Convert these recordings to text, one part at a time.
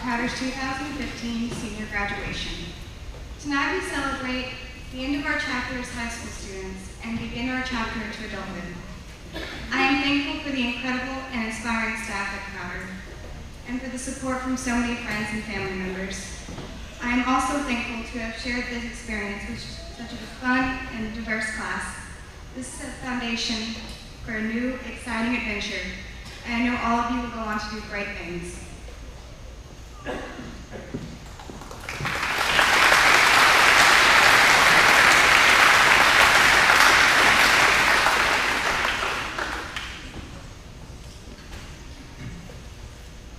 Crowder's 2015 senior graduation. Tonight we celebrate the end of our chapter as high school students and begin our chapter to adulthood. I am thankful for the incredible and inspiring staff at Crowder and for the support from so many friends and family members. I am also thankful to have shared this experience with such a fun and diverse class. This is a foundation for a new, exciting adventure, and I know all of you will go on to do great things.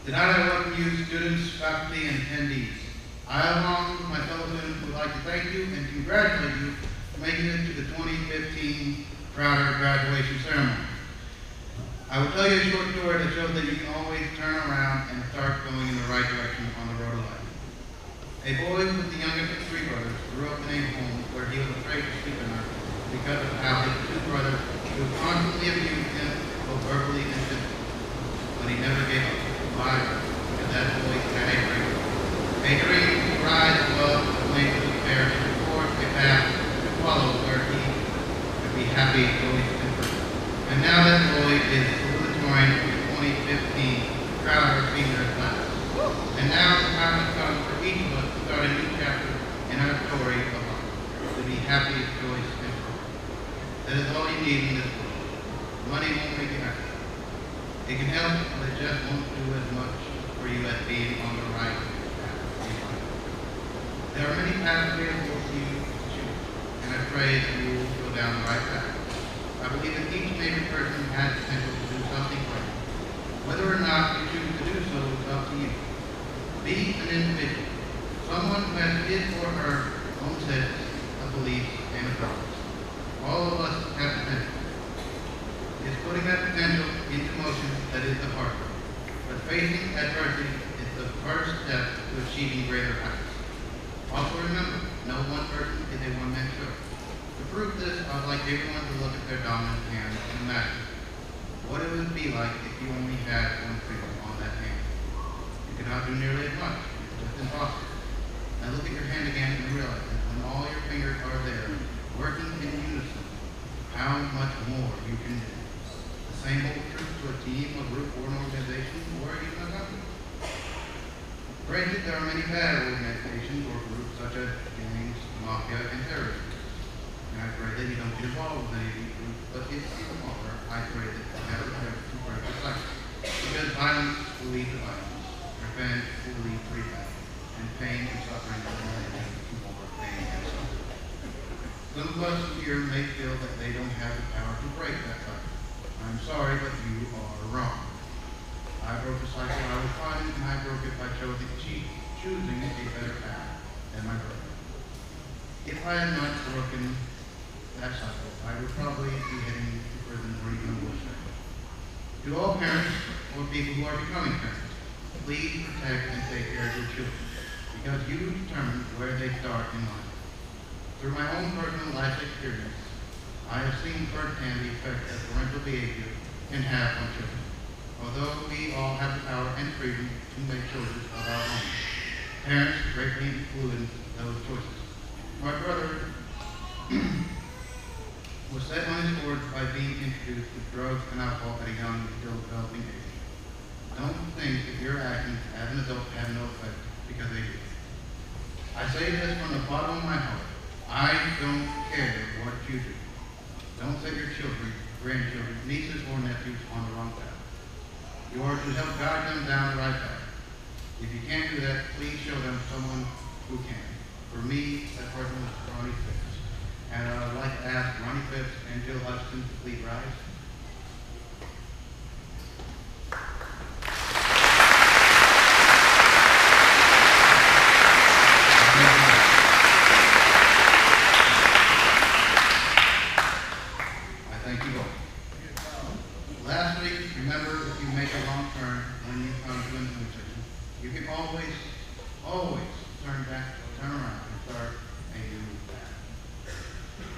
Tonight I welcome you, students, faculty, and attendees. I, along with my fellow students, would like to thank you and congratulate you for making it to the 2015 Crowder graduation ceremony. I will tell you a short story that shows that you can always turn around and start going in the right direction on the road of life. A boy was the youngest of three brothers, grew up in a home where he was afraid to speak to her because of how his two brothers would constantly abuse him, both verbally and physically. But he never gave up. Why? Because that boy had a dream. A dream to rise above the flames of despair and to forge a path to follow where he could be happy, joyous, and free. And now that boy is salutatorian of the 2015 Crowder senior class. And now the time has come for each of us to start a new chapter in our story of life, to be happy, joyous, and free. That is all you need in this world. Money won't make you happy. It can help, but it just won't do as much for you as being on the right path. There are many paths available to you to choose, and I pray that you will go down the right path. I believe that each and every person has potential to do something great. Whether or not you choose to do so is up to you. Be an individual, someone who has his or her own set of beliefs and approaches. All of us have potential. It's putting that potential into motion that is the hard work. But facing adversity is the first step to achieving greater heights. Also remember, no one person is a one-man show. To prove this, I would like everyone to look at their dominant hand and imagine what it would be like if you only had one finger on that hand. You cannot do nearly as much. It's just impossible. Now look at your hand again and realize that when all your fingers are there, working in unison, how much more you can do. The same holds true to a team, a group, or an organization, or even a company. Granted, there are many bad organizations or groups such as gangs, mafia, and terrorism. And I pray that you don't get involved with any of these groups, but if you are, I pray that you never have to break the cycle. Because violence will lead to violence, revenge will lead to revenge, and pain and suffering will lead to more pain and suffering. Some of us here may feel that they don't have the power to break that cycle. I'm sorry, but you are wrong. I broke the cycle I was fighting, and I broke it by choosing a better path than my brother. If I had not broken that cycle, I would probably be heading to prison or even worse. To all parents or people who are becoming parents, please protect and take care of your children, because you determine where they start in life. Through my own personal life experience, I have seen firsthand the effect that parental behavior can have on children. Although we all have the power and freedom to make choices of our own, parents greatly influence those choices. My brother was set on his course by being introduced to drugs and alcohol at a young, still developing age. Don't think that your actions as an adult have no effect, because they do. I say this from the bottom of my heart. I don't care what you do. Don't set your children, grandchildren, nieces, or nephews on the wrong path. You are to help guide them down the right path. If you can't do that, please show them someone who can. For me, that person was Ronnie Phipps. And I would like to ask Ronnie Phipps and Jill Hudson to please rise.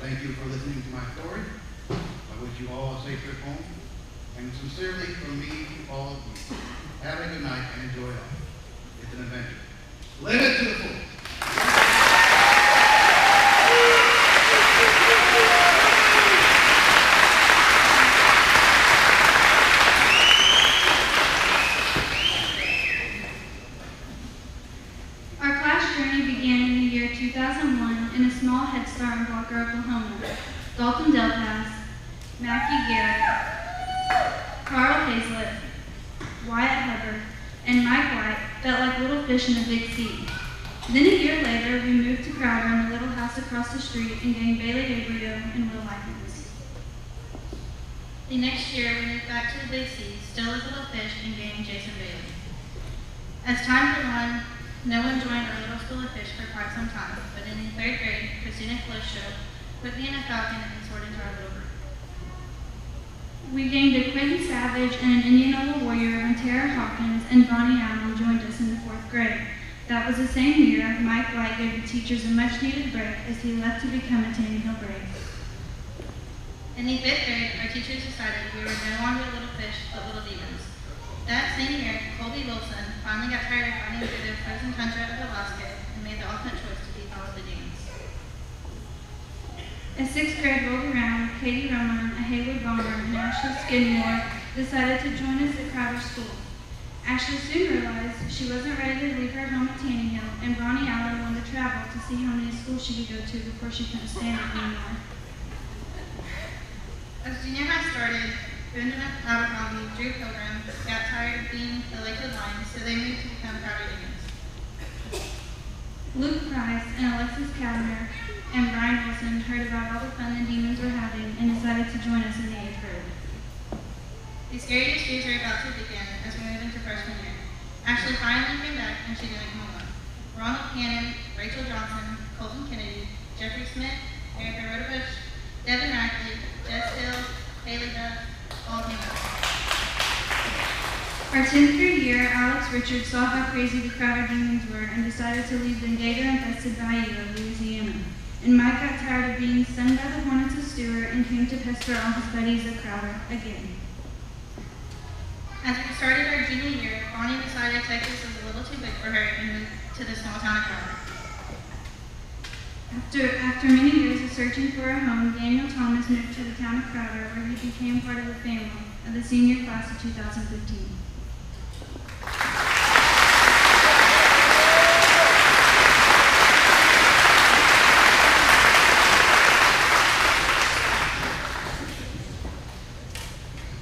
Thank you for listening to my story. I wish you all a safe trip home. And sincerely from me to all of you, have a good night and enjoy life. It's an adventure. Live it to the fullest. Our class journey began in the year 2001 in a small Head Start in Walker, Oklahoma. Dalton Delpass, Matthew Garrett, Carl Hazlett, Wyatt Hubbard, and Mike White felt like little fish in a big sea. Then a year later, we moved to Crowder in the little house across the street and gained Bailey Gabriel and Will Likens. The next year, we moved back to the Big C, still as little fish, and gained Jason Bailey. As time went on, no one joined our little school of fish for quite some time, but in the 3rd grade, Christina Clocho put me in a falcon and soared into our little group. We gained a Quentin Savage and an Indianola warrior when Tara Hawkins and Bonnie Allen joined us in the 4th grade. That was the same year Mike White gave the teachers a much-needed break as he left to become a Tanning Hill Brave. In the 5th grade, our teachers decided we were no longer little fish, but little demons. That same year, Colby Wilson finally got tired of fighting through the frozen tundra of Alaska and made the ultimate choice to be followed the demons. As 6th grade rolled around, Katie Roman, a Haywood Bomber, and Ashley Skidmore decided to join us at Crowder School. Ashley soon realized she wasn't ready to leave her home at Tanning Hill, and Bronnie Allen wanted to travel to see how many schools she could go to before she couldn't stand it anymore. As junior high started, Benjamin Abercrombie, Drew Pilgrim got tired of being the Lakewood Lions, so they moved to become Crowder Demons. Luke Price and Alexis Kavner and Brian Wilson heard about all the fun the Demons were having and decided to join us in the 8th grade. The scariest years are about to begin as we move into freshman year. Ashley finally came back and she didn't come alone. Ronald Cannon, Rachel Johnson, Colton Kennedy, Jeffrey Smith, Erica Rodebush, Devin Rackley, Jess Hill, Haley Duff, all came out. Our 10th grade year, Alex Richards saw how crazy the Crowder Demons were and decided to leave the gator-infested bayou of Louisiana. And Mike got tired of being stung by the hornets of Stewart and came to pester all his buddies at Crowder again. As we started our junior year, Bonnie decided Texas was a little too big for her and moved to the small town of Crowder. After many years of searching for a home, Daniel Thomas moved to the town of Crowder, where he became part of the family of the senior class of 2015.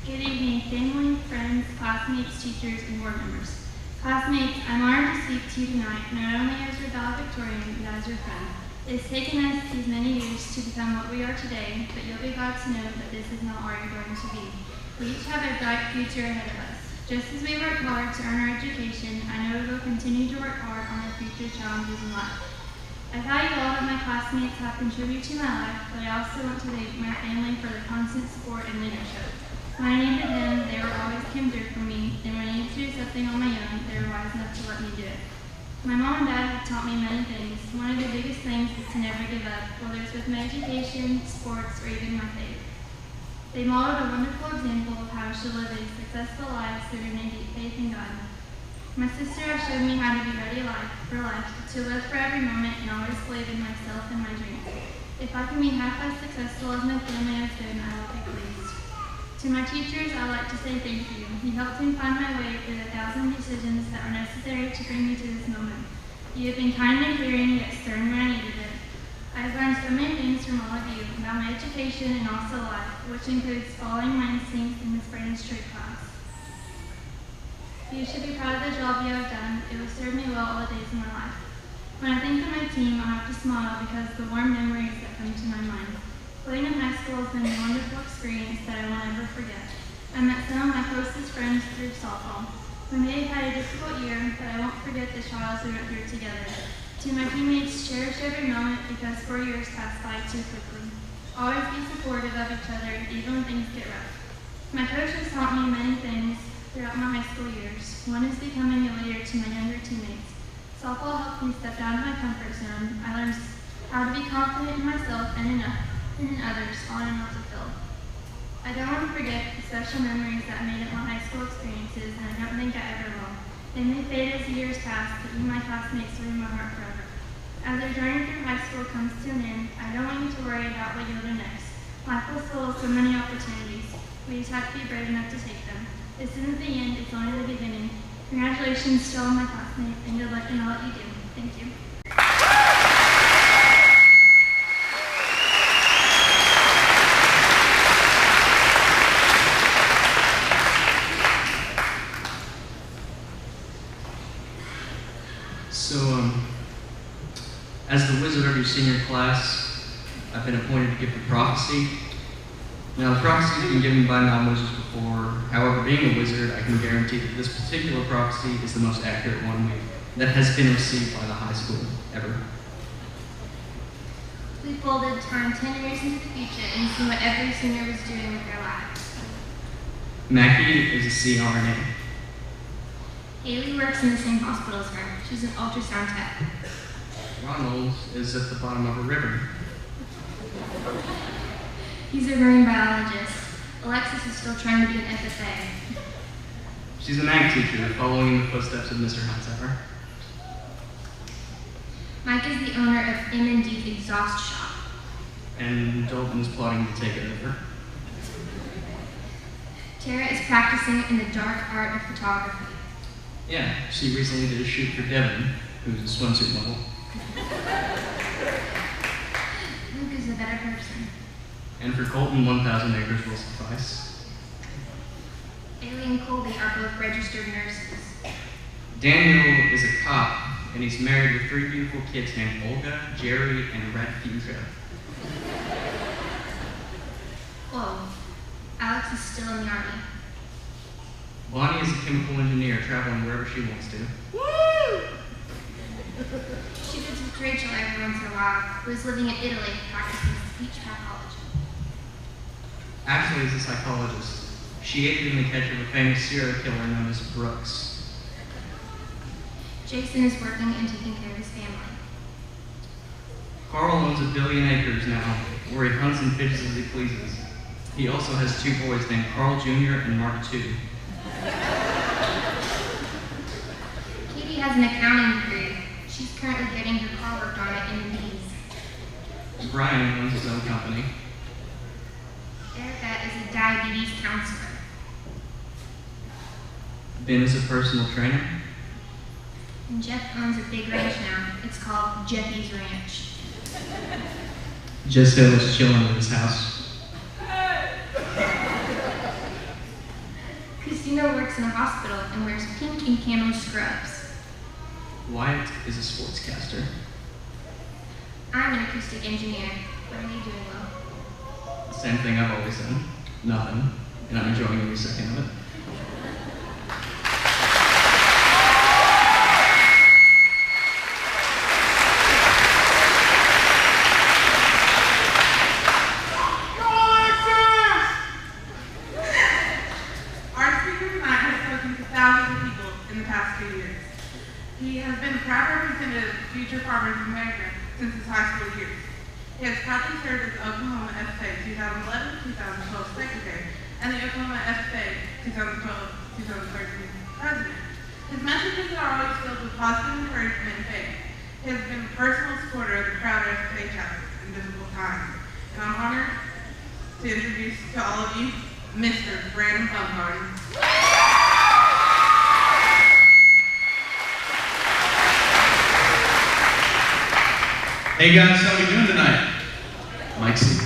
Good evening, family, friends, classmates, teachers, and board members. Classmates, I'm honored to speak to you tonight, not only as your valedictorian, but as your friend. It's taken us these many years to become what we are today, but you'll be glad to know that this is not where you're going to be. We each have a bright future ahead of us. Just as we work hard to earn our education, I know we will continue to work hard on our future challenges in life. I value all that my classmates have contributed to my life, but I also want to thank my family for their constant support and leadership. When I needed them, they were always came through for me, and when I needed to do something on my own, they were wise enough to let me do it. My mom and dad have taught me many things. One of the biggest things is to never give up, whether it's with my education, sports, or even my faith. They modeled a wonderful example of how I should live a successful life through a deep faith in God. My sister has shown me how to be ready for life, to live for every moment, and always believe in myself and my dreams. If I can be half as successful as my family has been, I will be pleased. To my teachers, I would like to say thank you. You helped me find my way through the 1,000 decisions that were necessary to bring me to this moment. You have been kind and caring, yet stern when I needed it. I have learned so many things from all of you about my education and also life, which includes following my instincts in this Brandon's Trade class. You should be proud of the job you have done. It will serve me well all the days of my life. When I think of my team, I have to smile because of the warm memories that come to my mind. Playing in high school has been a wonderful experience that I will never forget. I met some of my closest friends through softball. We may have had a difficult year, but I won't forget the trials we went through together. To my teammates, cherish every moment because 4 years pass by too quickly. Always be supportive of each other, even when things get rough. My coach has taught me many things throughout my high school years. One is becoming a leader to my younger teammates. Softball helped me step out of my comfort zone. I learned how to be confident in myself and in others on and off the field. I don't want to forget the special memories that made up my high school experiences, and I don't think I ever will. They may fade as the years pass, but you, my classmates, will be in my heart forever. As our journey through high school comes to an end, I don't want you to worry about what you'll do next. Life is full of so many opportunities. We just have to be brave enough to take them. This isn't the end, it's only the beginning. Congratulations to all my classmates, and good luck in all that you do. Thank you. So, as the wizard of your senior class, I've been appointed to give the prophecy. Now, the prophecy has been given by non-wizards before. However, being a wizard, I can guarantee that this particular prophecy is the most accurate one that has been received by the high school ever. We folded time 10 years into the future and see what every senior was doing with their lives. Mackie is a CRNA. Haley works in the same hospital as her. She's an ultrasound tech. Ronald is at the bottom of a river. He's a marine biologist. Alexis is still trying to be an FFA. She's a mag teacher, following in the footsteps of Mr. Hunsaker. Mike is the owner of M&D's exhaust shop. And Dalton is plotting to take it over. Tara is practicing in the dark art of photography. Yeah, she recently did a shoot for Devin, who's a swimsuit model. Luke is a better person. And for Colton, 1,000 acres will suffice. Bailey and Colby are both registered nurses. Daniel is a cop, and he's married with 3 beautiful kids named Olga, Jerry, and Red Fuchsia. Whoa. Alex is still in the army. Bonnie is a chemical engineer traveling wherever she wants to. Woo! She visits Rachel every once in a while, who is living in Italy practicing speech pathology. Ashley is a psychologist. She aided in the catch of a famous serial killer known as Brooks. Jason is working and taking care of his family. Carl owns 1 billion acres now, where he hunts and fishes as he pleases. He also has 2 boys named Carl Jr. and Mark II. Katie has an accounting degree. She's currently getting her car worked on at M&D's. Brian owns his own company. Erica is a diabetes counselor. Ben is a personal trainer. And Jeff owns a big ranch now. It's called Jeffy's Ranch. Jess Hill is chilling at his house. Christina works in a hospital and wears pink and camo scrubs. Wyatt is a sportscaster. I'm an acoustic engineer. What are you doing, Will? Same thing I've always done. Nothing. And I'm enjoying every second of it. He has been a proud representative of future farmers in America since his high school years. He has proudly served as Oklahoma FFA 2011-2012 Secretary and the Oklahoma FFA 2012-2013 President. His messages are always filled with positive encouragement and faith. He has been a personal supporter of the proud FFA chapter in difficult times. And I'm honored to introduce to all of you Mr. Brandon Baumgarten. Hey guys, how we doing tonight? Mike C.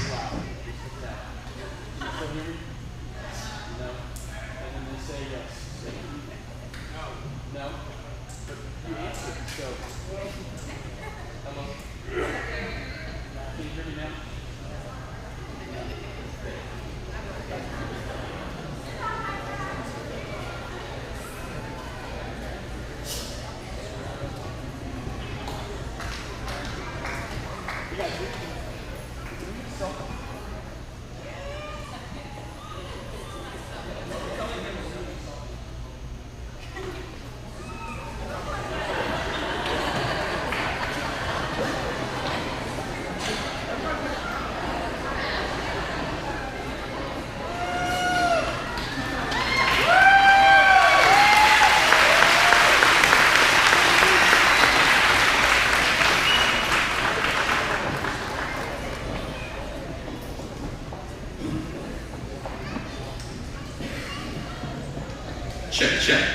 Check, check.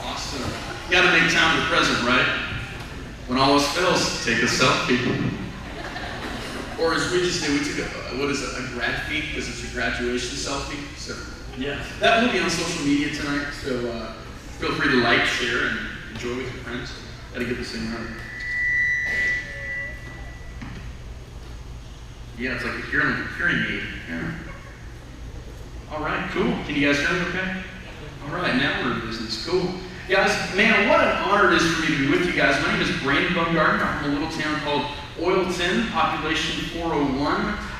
Awesome. You gotta make time for the present, right? When all else fails, take a selfie. Or as we just did, we took a grad feed, because it's a graduation selfie. So yeah, that will be on social media tonight. So feel free to like, share, and enjoy with your friends. Gotta get this thing running. Yeah, it's like a hearing aid. Yeah. All right, cool. Can you guys hear me okay? All right, now we're in business. Cool. Guys, man, what an honor it is for me to be with you guys. My name is Brandon Bumgarner. I'm from a little town called Oilton, population 401.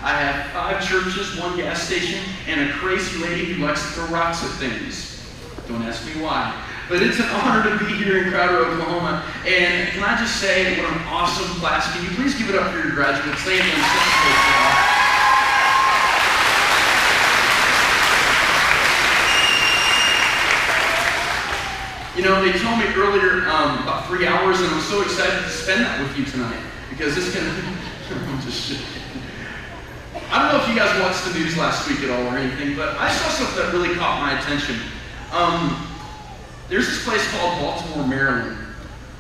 I have 5 churches, 1 gas station, and a crazy lady who likes to throw rocks at things. Don't ask me why. But it's an honor to be here in Crowder, Oklahoma. And can I just say, what an awesome class. Can you please give it up for your graduates? They have done such a great job. You know, they told me earlier about 3 hours, and I'm so excited to spend that with you tonight, because it's going to, I'm just shit. I don't know if you guys watched the news last week at all or anything, but I saw something that really caught my attention. There's this place called Baltimore, Maryland,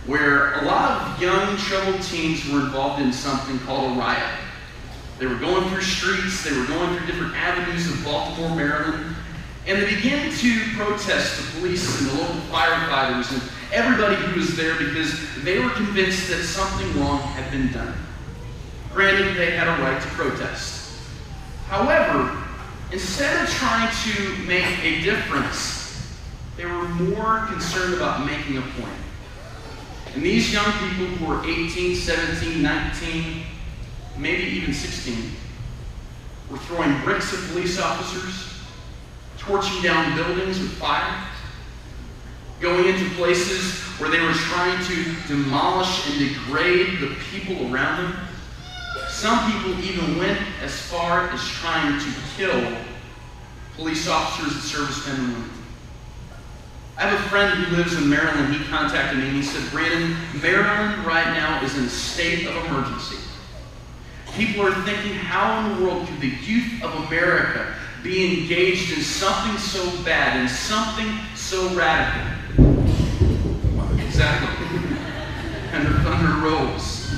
where a lot of young, troubled teens were involved in something called a riot. They were going through streets, they were going through different avenues of Baltimore, Maryland, and they began to protest the police and the local firefighters and everybody who was there, because they were convinced that something wrong had been done. Granted, they had a right to protest. However, instead of trying to make a difference, they were more concerned about making a point. And these young people who were 18, 17, 19, maybe even 16, were throwing bricks at police officers, torching down buildings with fire, going into places where they were trying to demolish and degrade the people around them. Some people even went as far as trying to kill police officers and servicemen and women. I have a friend who lives in Maryland. He contacted me and he said, Brandon, Maryland right now is in a state of emergency. People are thinking, how in the world could the youth of America be engaged in something so bad, in something so radical? Exactly. And the thunder rolls.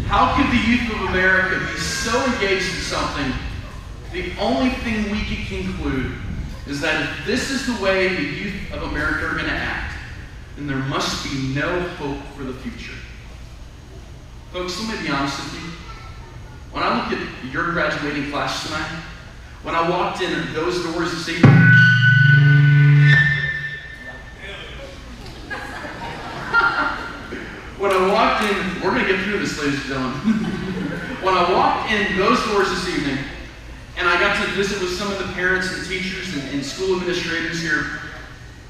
How could the youth of America be so engaged in something? The only thing we can conclude is that if this is the way the youth of America are going to act, then there must be no hope for the future. Folks, let me be honest with you. When I look at your graduating class tonight, when I walked in those doors this evening, when I walked in, we're going to get through this, ladies and gentlemen. When I walked in those doors this evening, and I got to visit with some of the parents and teachers and school administrators here,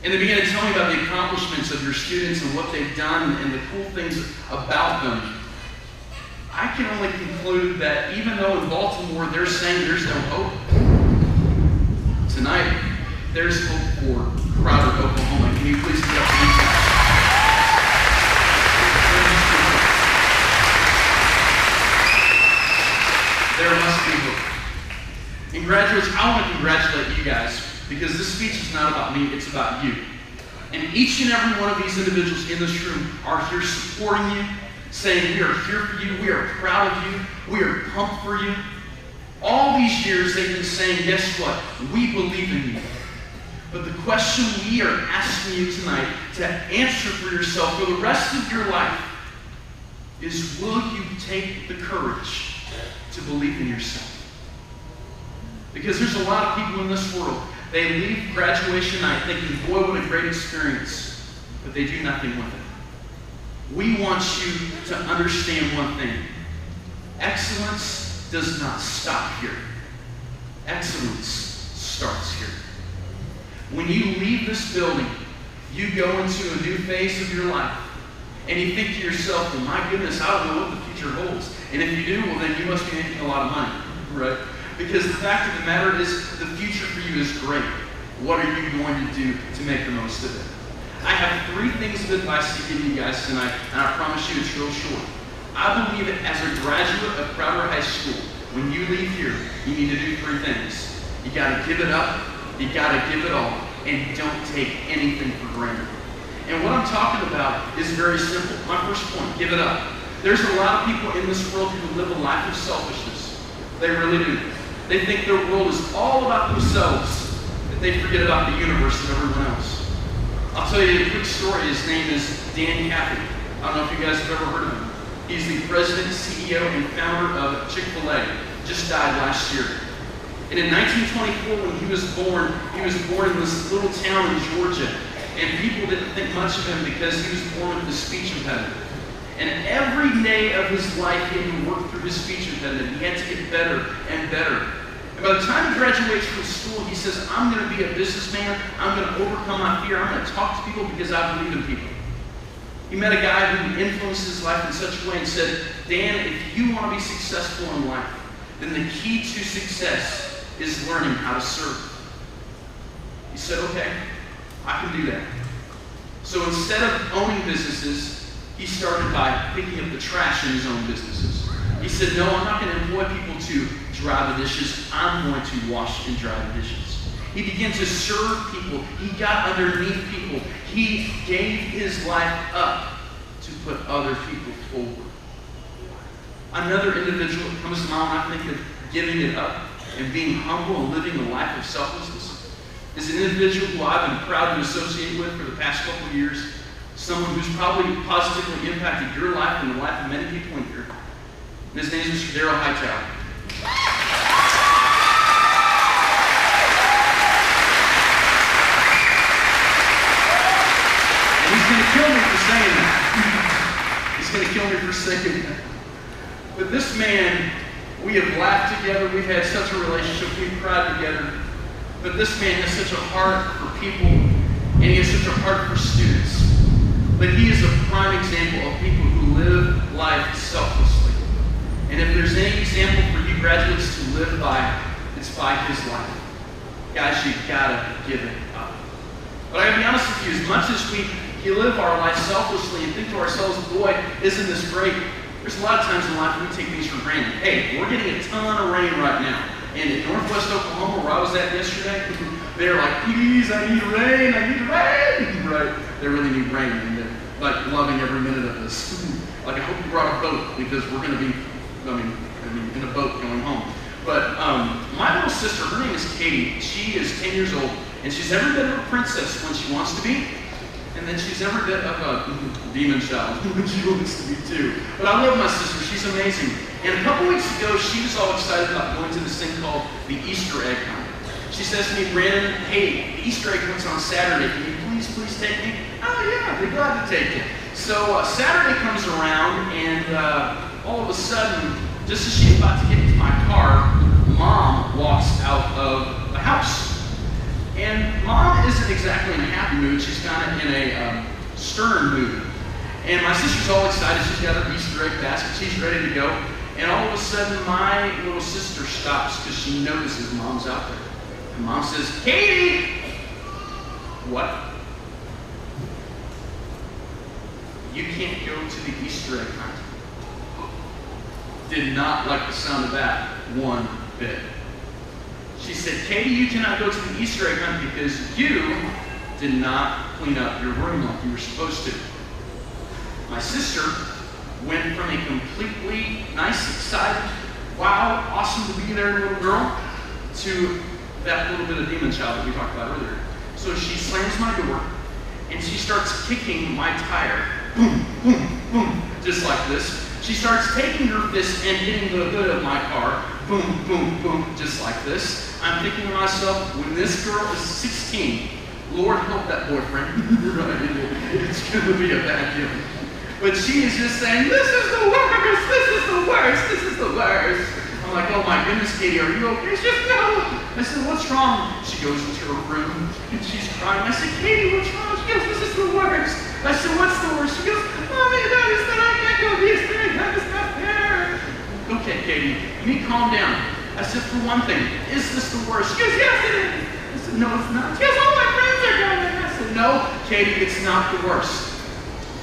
and they began to tell me about the accomplishments of your students and what they've done and the cool things about them, I can only conclude that even though in Baltimore they're saying there's no hope, tonight there's hope for Crowder, Oklahoma. Can you please get up to me? There must be hope. And graduates, I want to congratulate you guys, because this speech is not about me, it's about you. And each and every one of these individuals in this room are here supporting you, saying we are here for you, we are proud of you, we are pumped for you. All these years they've been saying, guess what? We believe in you. But the question we are asking you tonight to answer for yourself for the rest of your life is, will you take the courage to believe in yourself? Because there's a lot of people in this world, they leave graduation night thinking, boy, what a great experience, but they do nothing with it. We want you to understand one thing. Excellence does not stop here. Excellence starts here. When you leave this building, you go into a new phase of your life, and you think to yourself, well, my goodness, I don't know what the future holds. And if you do, well, then you must be making a lot of money, right? Because the fact of the matter is, the future for you is great. What are you going to do to make the most of it? I have 3 things of advice to give you guys tonight, and I promise you it's real short. I believe that as a graduate of Crowder High School, when you leave here, you need to do 3 things. You got to give it up, you got to give it all, and don't take anything for granted. And what I'm talking about is very simple. My first point, give it up. There's a lot of people in this world who live a life of selfishness. They really do. They think their world is all about themselves, that they forget about the universe and everyone else. I'll tell you a quick story. His name is Dan Cathy. I don't know if you guys have ever heard of him. He's the president, CEO, and founder of Chick-fil-A. Just died last year. And in 1924, when he was born in this little town in Georgia. And people didn't think much of him because he was born with a speech impediment. And every day of his life, he had to work through his speech impediment. He had to get better and better. And by the time he graduates from school, he says, I'm going to be a businessman. I'm going to overcome my fear. I'm going to talk to people because I believe in people. He met a guy who influenced his life in such a way and said, Dan, if you want to be successful in life, then the key to success is learning how to serve. He said, okay, I can do that. So instead of owning businesses, he started by picking up the trash in his own businesses. He said, no, I'm not going to employ people to dry the dishes. I'm going to wash and dry the dishes. He began to serve people. He got underneath people. He gave his life up to put other people forward. Another individual that comes to mind when I think of giving it up and being humble and living a life of selflessness is an individual who I've been proud to associate with for the past couple of years. Someone who's probably positively impacted your life and the life of many people in here. And his name is Mr. Daryl Hightower. And he's going to kill me for saying that. He's going to kill me for saying that. But this man, we have laughed together. We've had such a relationship. We've cried together. But this man has such a heart for people, and he has such a heart for students. But he is a prime example of people who live life selflessly. And if there's any example for you graduates to live by, it's by his life. Guys, you gotta give it up. But I gotta be honest with you, as much as we live our life selflessly and think to ourselves, boy, isn't this great? There's a lot of times in life we take things for granted. Hey, we're getting a ton of rain right now. And in Northwest Oklahoma, where I was at yesterday, they're like, please, I need rain, I need rain. Right? They really need rain, and they're like loving every minute of this. Like, I hope you brought a boat because we're going to be, in a boat going home. But my little sister, her name is Katie. She is 10 years old, and she's every bit of a princess when she wants to be, and then she's every bit of a demon child when she wants to be too. But I love my sister. She's amazing. And a couple weeks ago, she was all excited about going to this thing called the Easter egg hunt. She says to me, Brandon, hey, the Easter egg hunt's on Saturday. Can you please take me? Oh yeah, I'd be glad to take you. So Saturday comes around, and all of a sudden, just as she's about to get into my car, Mom walks out of the house. And Mom isn't exactly in a happy mood. She's kind of in a stern mood. And my sister's all excited. She's got her Easter egg basket. She's ready to go. And all of a sudden, my little sister stops because she notices Mom's out there. And Mom says, Katie! What? You can't go to the Easter egg hunt. Did not like the sound of that one bit. She said, Katie, you cannot go to the Easter egg hunt because you did not clean up your room like you were supposed to. My sister went from a completely nice, excited, wow, awesome to be there little girl, to that little bit of demon child that we talked about earlier. So she slams my door, and she starts kicking my tire. Boom, boom, boom, just like this. She starts taking her fist and hitting the hood of my car. Boom, boom, boom, just like this. I'm thinking to myself, when this girl is 16, Lord help that boyfriend. Right? It's going to be a bad deal. But she is just saying, this is the worst, this is the worst, this is the worst. I'm like, oh my goodness, Katie, are you okay? She goes, no. I said, what's wrong? She goes into her room, and she's crying. I said, Katie, what's wrong? She goes, this is the worst. I said, what's the worst? She goes, Mommy, that is that I can't go to the Easter egg hunt. It's not fair. Okay, Katie, you need to calm down. I said, for one thing, is this the worst? She goes, yes, it is. I said, no, it's not. She goes, all my friends are going. I said, no, Katie, it's not the worst.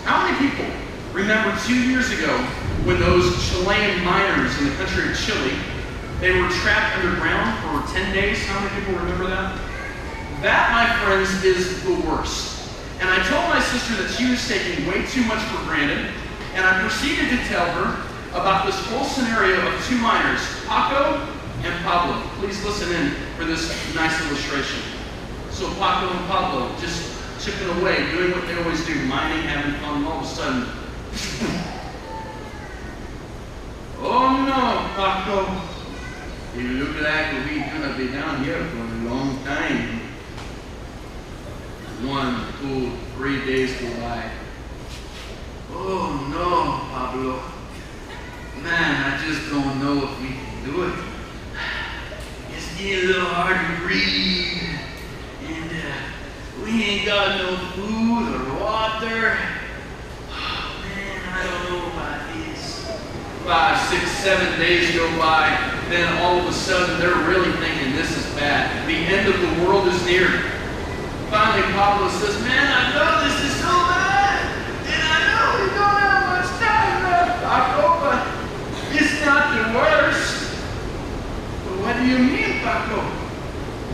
How many people remember 2 years ago when those Chilean miners in the country of Chile, they were trapped underground for 10 days? How many people remember that? That, my friends, is the worst. And I told my sister that she was taking way too much for granted, and I proceeded to tell her about this whole scenario of two miners, Paco and Pablo. Please listen in for this nice illustration. So Paco and Pablo just chipping away, doing what they always do, mining, having fun, and all of a sudden, oh no, Paco, it looks like we're gonna be down here for a long time. 1, 2, 3 days go by. Oh no, Pablo. Man, I just don't know if we can do it. It's getting a little hard to breathe. And we ain't got no food or water. Oh man, I don't know about this. 5, 6, 7 days go by. Then all of a sudden they're really thinking this is bad. The end of the world is near. Finally, Pablo says, man, I know this is so bad. And I know we don't have much time left, Paco, but it's not the worst. But what do you mean, Paco?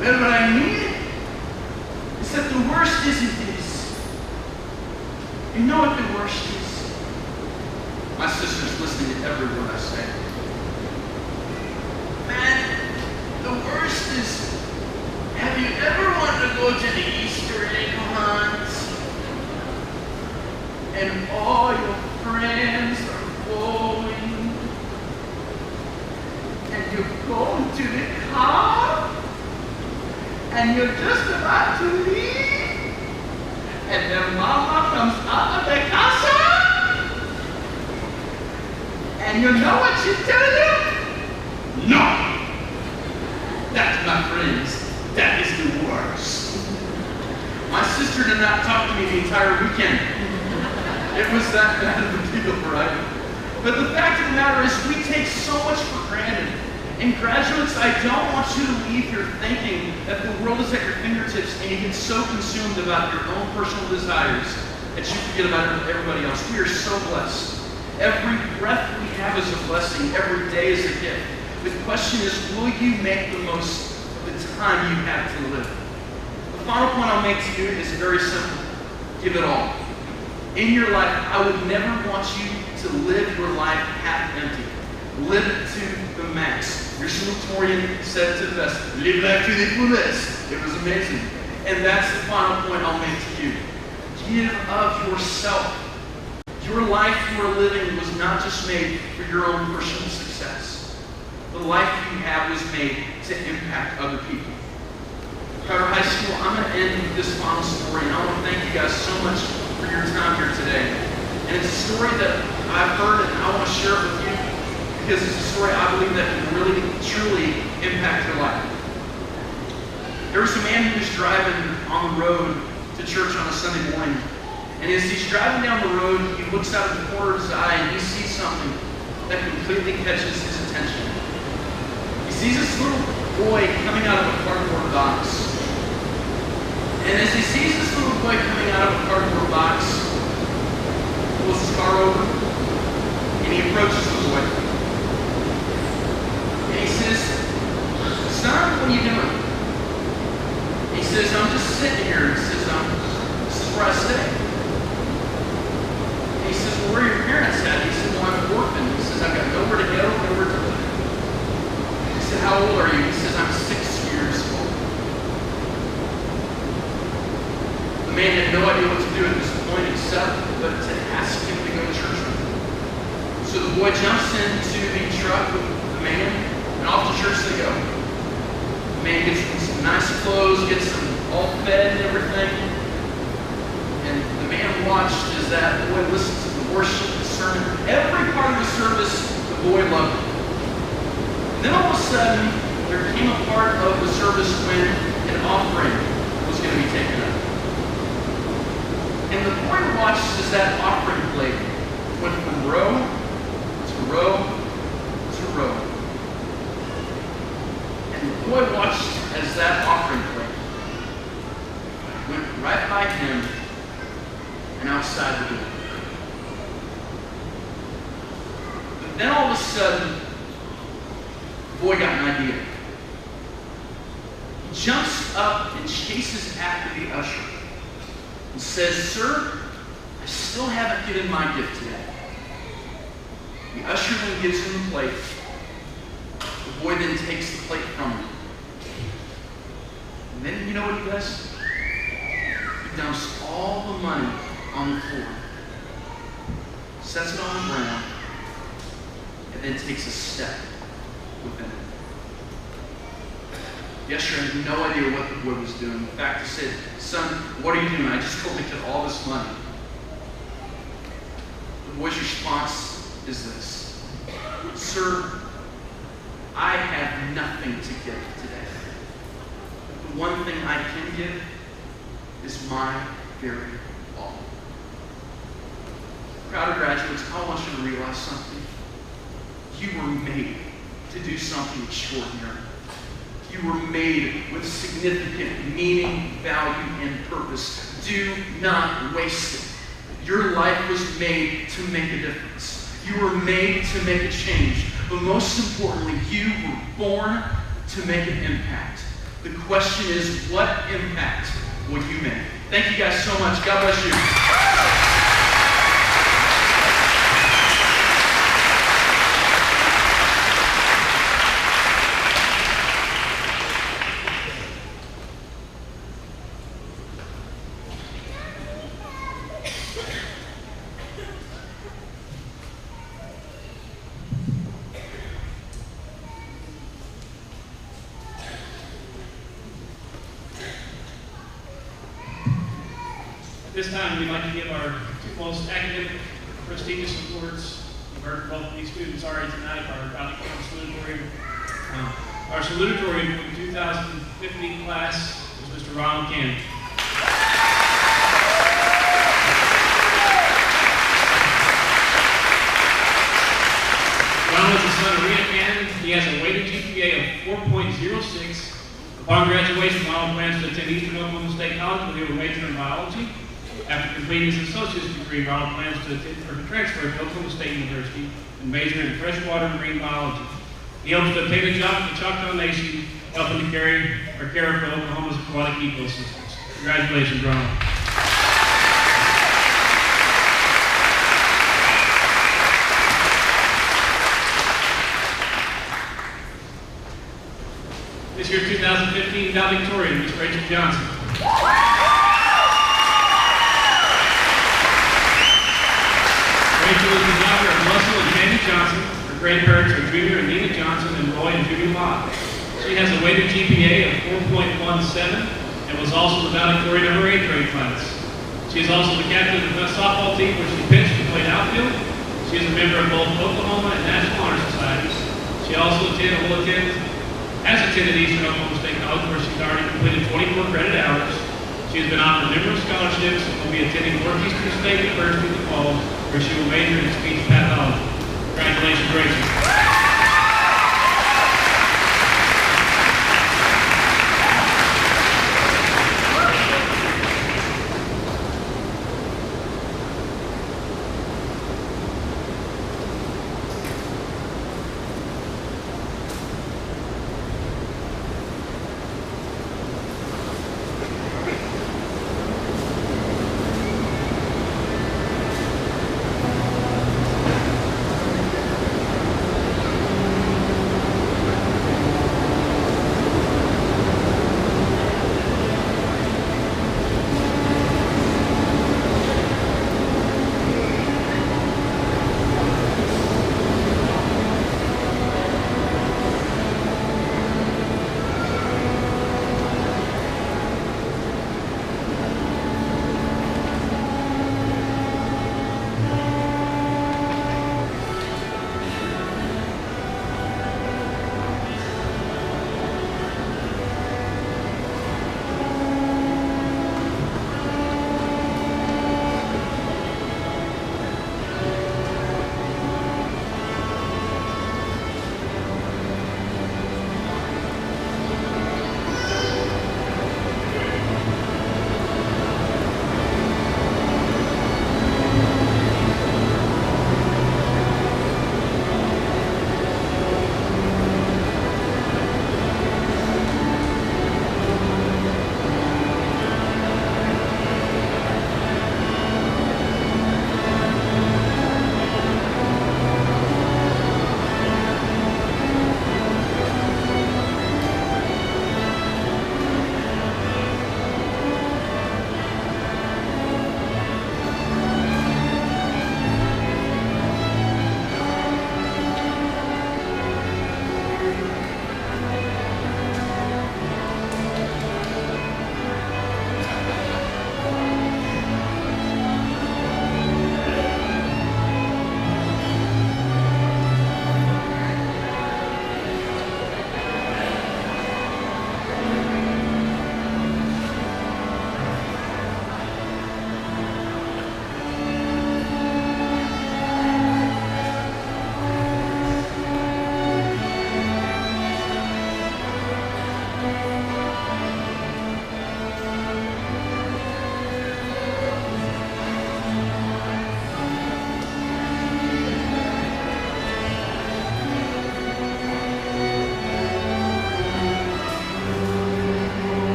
Well, what I mean is that the worst isn't this. You know what the worst is? My sister's listening to every word I say. Man, the worst is, have you ever wanted to go to the Easter egg hunt? And all your friends are going. And you go to the car. And you're just about to leave. And then Mama comes out of the casa. And you know what she tells you? No. That, my friends, that is the worst. My sister did not talk to me the entire weekend. It was that bad of a deal, right? But the fact of the matter is, we take so much for granted. And graduates, I don't want you to leave here thinking that the world is at your fingertips and you get so consumed about your own personal desires that you forget about everybody else. We are so blessed. Every breath we have is a blessing. Every day is a gift. The question is, will you make the most of the time you have to live? The final point I'll make to you is very simple. Give it all. In your life, I would never want you to live your life half empty. Live it to the max. Your salutatorian said to the best, live life to the fullest. It was amazing. And that's the final point I'll make to you. Give of yourself. Your life you are living was not just made for your own personal success. The life you have was made to impact other people. Crowder High School, I'm going to end with this final story, and I want to thank you guys so much for your time here today. And it's a story that I've heard, and I want to share it with you because it's a story I believe that can really, truly impact your life. There was a man who was driving on the road to church on a Sunday morning, and as he's driving down the road, he looks out of the corner of his eye and he sees something that completely catches his attention. He sees this little boy coming out of a cardboard box. And as he sees this little boy coming out of a cardboard box, he pulls his car over and he approaches the boy. And he says, son, what are you doing? He says, I'm just sitting here. He says, this is where I stay. He says, well, where are your parents at? He said, well, I'm an orphan. He says, I've got nowhere to go, nowhere to live. He said, how old are you? He says, I'm 6 years old. The man had no idea what to do at this point except but to ask him to go to church with him. So the boy jumps into the truck with the man, and off to church they go. The man gets some nice clothes, gets them all fed and everything. And the man watched as that boy listened to the worship, the sermon. Every part of the service, the boy loved it. And then all of a sudden, there came a part of the service when an offering was going to be taken up. And the boy watched as that offering plate went from row to row to row. And the boy watched as that offering plate went right by him and outside the door. But then all of a sudden, the boy got an idea. He jumps up and chases after the usher and says, "Sir, I still haven't given my gift today." The usher then gives him the plate. The boy then takes the plate from him. And then you know what he does? He dumps all the money on the floor, sets it on the ground, and then takes a step within it. The usher had no idea what the boy was doing. In fact, he said, "Son, what are you doing?" "I just collected all this money." The boy's response is this: "Sir, I have nothing to give today. The one thing I can give is my very all." Proud graduates, I want you to realize something. You were made to do something extraordinary. You were made with significant meaning, value, and purpose. Do not waste it. Your life was made to make a difference. You were made to make a change. But most importantly, you were born to make an impact. The question is, what impact will you make? Thank you guys so much. God bless you. This time, we'd like to give our two most academic prestigious awards. You've heard both of these students already tonight, our Valley County salutatorian. Our salutatorian for the 2015 class is Mr. Ronald Cannon. Ronald is the son of Rita Cannon. He has a weighted GPA of 4.06. Upon graduation, Ronald plans to attend Eastern Oklahoma State College, where he will major in biology. After completing his associate's degree, Ronald plans to transfer to Oklahoma State University and major in freshwater marine biology. He hopes to obtain a job at the Choctaw Nation, helping to care for Oklahoma's aquatic ecosystems. Congratulations, Ronald. This year's 2015 valedictorian, Ms. Rachel Johnson. Rachel is the daughter of Russell and Jamie Johnson. Her grandparents are Junior and Nina Johnson and Roy and Judy Lott. She has a weighted GPA of 4.17 and was also the valedictorian of her 8th grade class. She is also the captain of the softball team where she pitched and played outfield. She is a member of both Oklahoma and National Honor Societies. She also has attended Eastern Oklahoma State College, where she's already completed 24 credit hours. She has been offered numerous scholarships and will be attending Northeastern State University in the fall, where she will major in speech pathology. Congratulations, Rachel.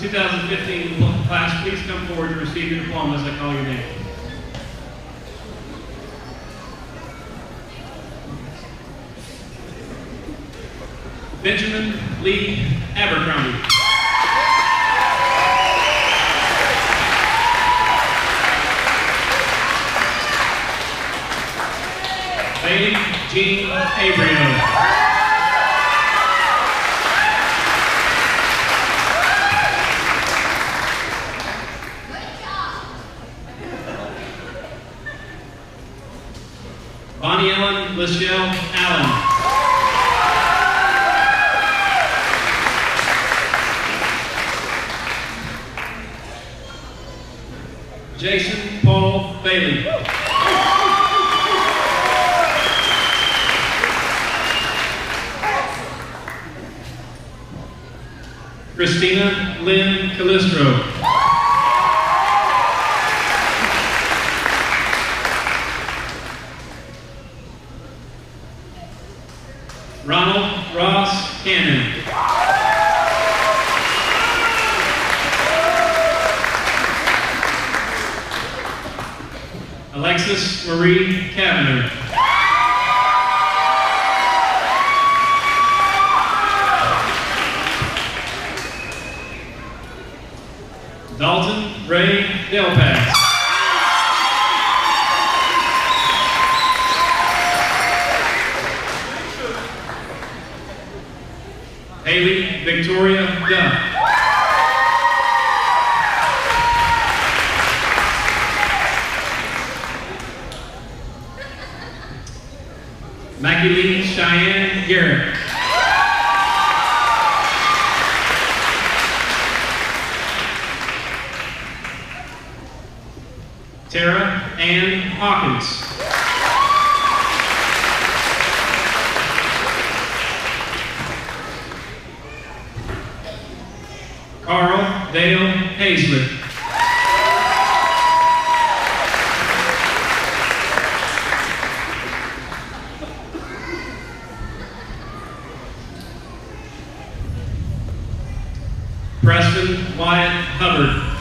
2015 class, please come forward to receive your diploma as I call your name. Benjamin Lee Abercrombie. Bailey Jean Abreu. Bonnie Ellen Lachelle Allen. Jason Paul Bailey. Christina Lynn Calistro. Ronald Ross Cannon. Alexis Marie Cavender. Dalton Ray Delpass. Haley Victoria Duff. Maggie Cheyenne Garrett. Tara Ann Hawkins. Carl Dale Hazlett. Preston Wyatt Hubbard.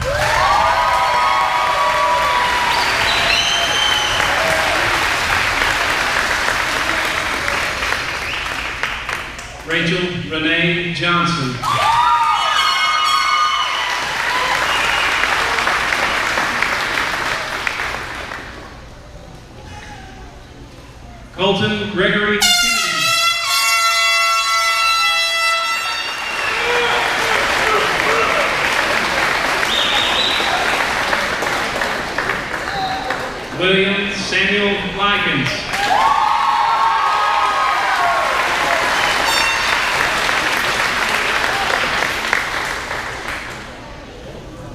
Rachel Renee Johnson. Colton Gregory Kennedy. William Samuel Likens.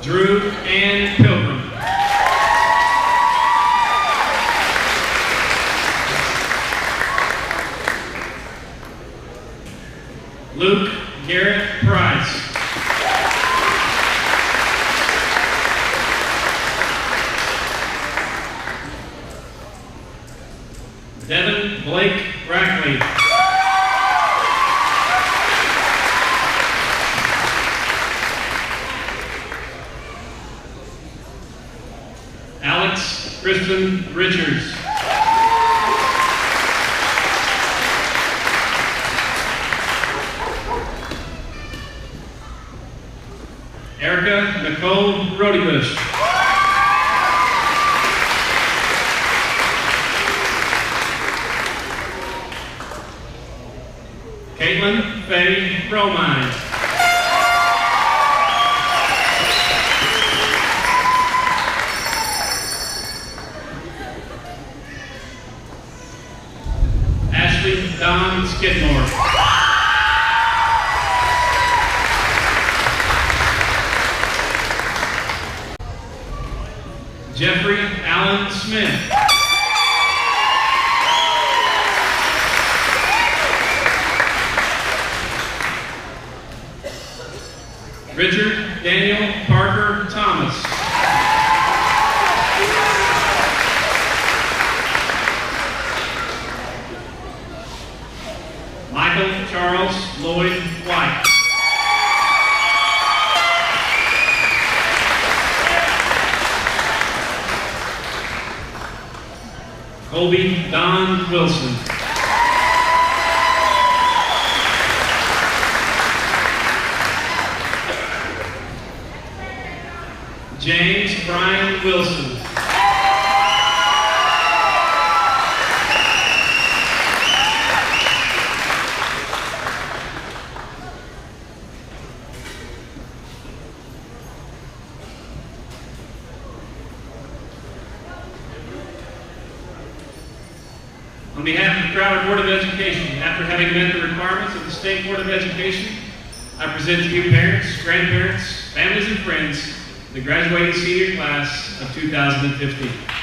Drew Ann Pilgrim. Luke Garrett Price. Devin Blake Rackley. Alex Kristen Richards. Erica Nicole Rodybush. Caitlin Faye Romine. Ashley Dawn Skidmore. Jeffrey Allen Smith. Richard Daniel Parker Thomas. Michael Charles Lloyd White. Colby Don Wilson. James Brian Wilson. On behalf of the Crowder Board of Education, after having met the requirements of the State Board of Education, I present to you parents, grandparents, families, and friends the graduating senior class of 2015.